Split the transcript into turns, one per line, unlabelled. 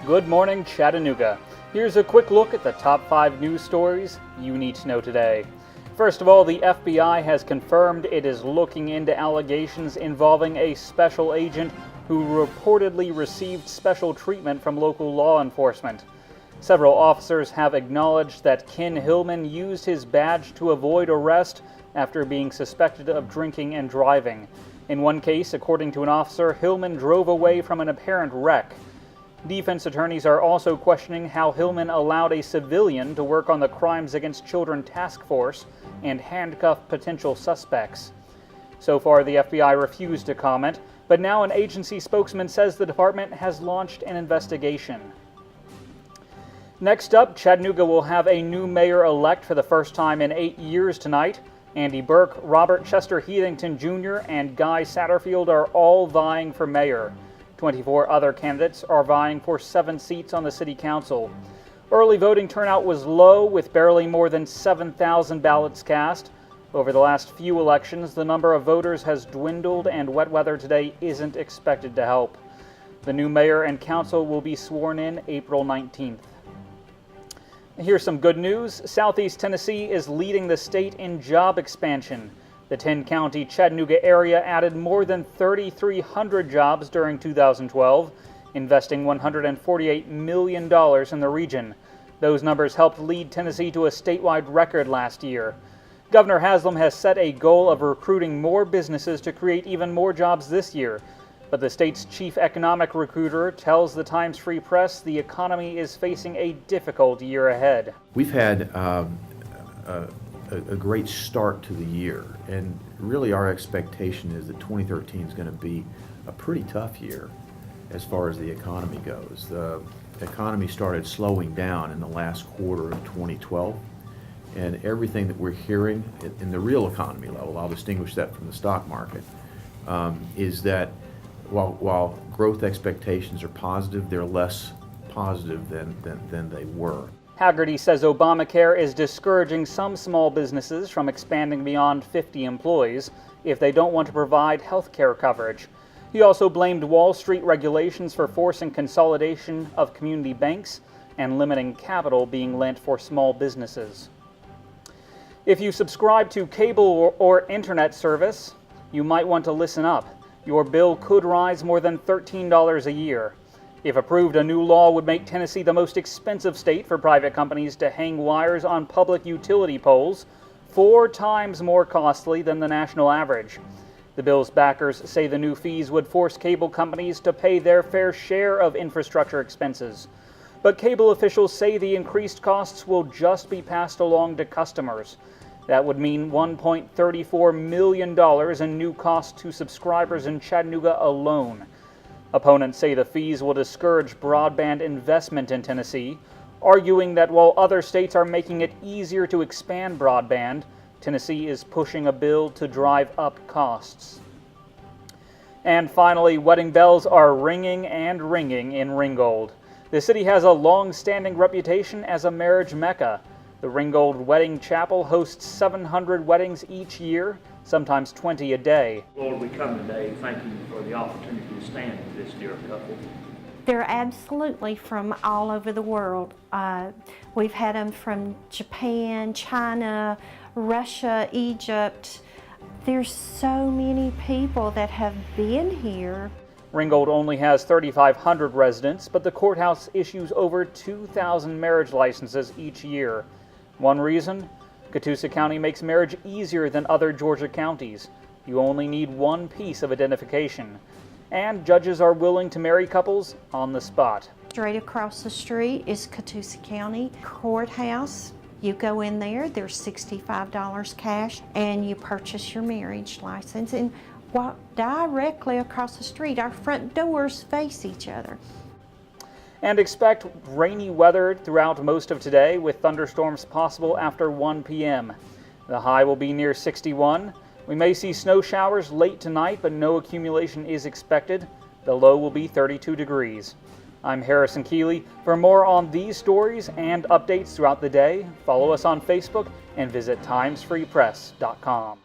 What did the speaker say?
Good morning, Chattanooga. Here's a quick look at the top 5 news stories you need to know today. First of all, the FBI has confirmed it is looking into allegations involving a special agent who reportedly received special treatment from local law enforcement. Several officers have acknowledged that Ken Hillman used his badge to avoid arrest after being suspected of drinking and driving. In one case, according to an officer, Hillman drove away from an apparent wreck. Defense attorneys are also questioning how Hillman allowed a civilian to work on the Crimes Against Children task force and handcuff potential suspects. So far, the FBI refused to comment, but now an agency spokesman says the department has launched an investigation. Next up, Chattanooga will have a new mayor-elect for the first time in 8 years tonight. Andy Burke, Robert Chester Heathington Jr., and Guy Satterfield are all vying for mayor. 24 other candidates are vying for 7 seats on the city council. Early voting turnout was low, with barely more than 7,000 ballots cast. Over the last few elections, the number of voters has dwindled, and wet weather today isn't expected to help. The new mayor and council will be sworn in April 19th. Here's some good news. Southeast Tennessee is leading the state in job expansion. The 10-county Chattanooga area added more than 3,300 jobs during 2012, investing $148 million in the region. Those numbers helped lead Tennessee to a statewide record last year. Governor Haslam has set a goal of recruiting more businesses to create even more jobs this year. But the state's chief economic recruiter tells the Times Free Press the economy is facing a difficult year ahead.
We've had a great start to the year, and really our expectation is that 2013 is going to be a pretty tough year as far as the economy goes. The economy started slowing down in the last quarter of 2012, and everything that we're hearing in the real economy level, I'll distinguish that from the stock market, is that while growth expectations are positive, they're less positive than they were.
Haggerty says Obamacare is discouraging some small businesses from expanding beyond 50 employees if they don't want to provide health care coverage. He also blamed Wall Street regulations for forcing consolidation of community banks and limiting capital being lent for small businesses. If you subscribe to cable or internet service, you might want to listen up. Your bill could rise more than $13 a year. If approved, a new law would make Tennessee the most expensive state for private companies to hang wires on public utility poles, 4 times more costly than the national average. The bill's backers say the new fees would force cable companies to pay their fair share of infrastructure expenses. But cable officials say the increased costs will just be passed along to customers. That would mean $1.34 million in new costs to subscribers in Chattanooga alone. Opponents say the fees will discourage broadband investment in Tennessee, arguing that while other states are making it easier to expand broadband, Tennessee is pushing a bill to drive up costs. And finally, wedding bells are ringing and ringing in Ringgold. The city has a long-standing reputation as a marriage mecca. The Ringgold Wedding Chapel hosts 700 weddings each year, sometimes 20 a day.
Lord, we come today thanking you for the opportunity to stand with this dear couple.
They're absolutely from all over the world. We've had them from Japan, China, Russia, Egypt. There's so many people that have been here.
Ringgold only has 3,500 residents, but the courthouse issues over 2,000 marriage licenses each year. One reason? Catoosa County makes marriage easier than other Georgia counties. You only need one piece of identification. And judges are willing to marry couples on the spot.
Straight across the street is Catoosa County Courthouse. You go in there, there's $65 cash, and you purchase your marriage license and walk directly across the street. Our front doors face each other.
And expect rainy weather throughout most of today, with thunderstorms possible after 1 p.m. The high will be near 61. We may see snow showers late tonight, but no accumulation is expected. The low will be 32 degrees. I'm Harrison Keeley. For more on these stories and updates throughout the day, follow us on Facebook and visit timesfreepress.com.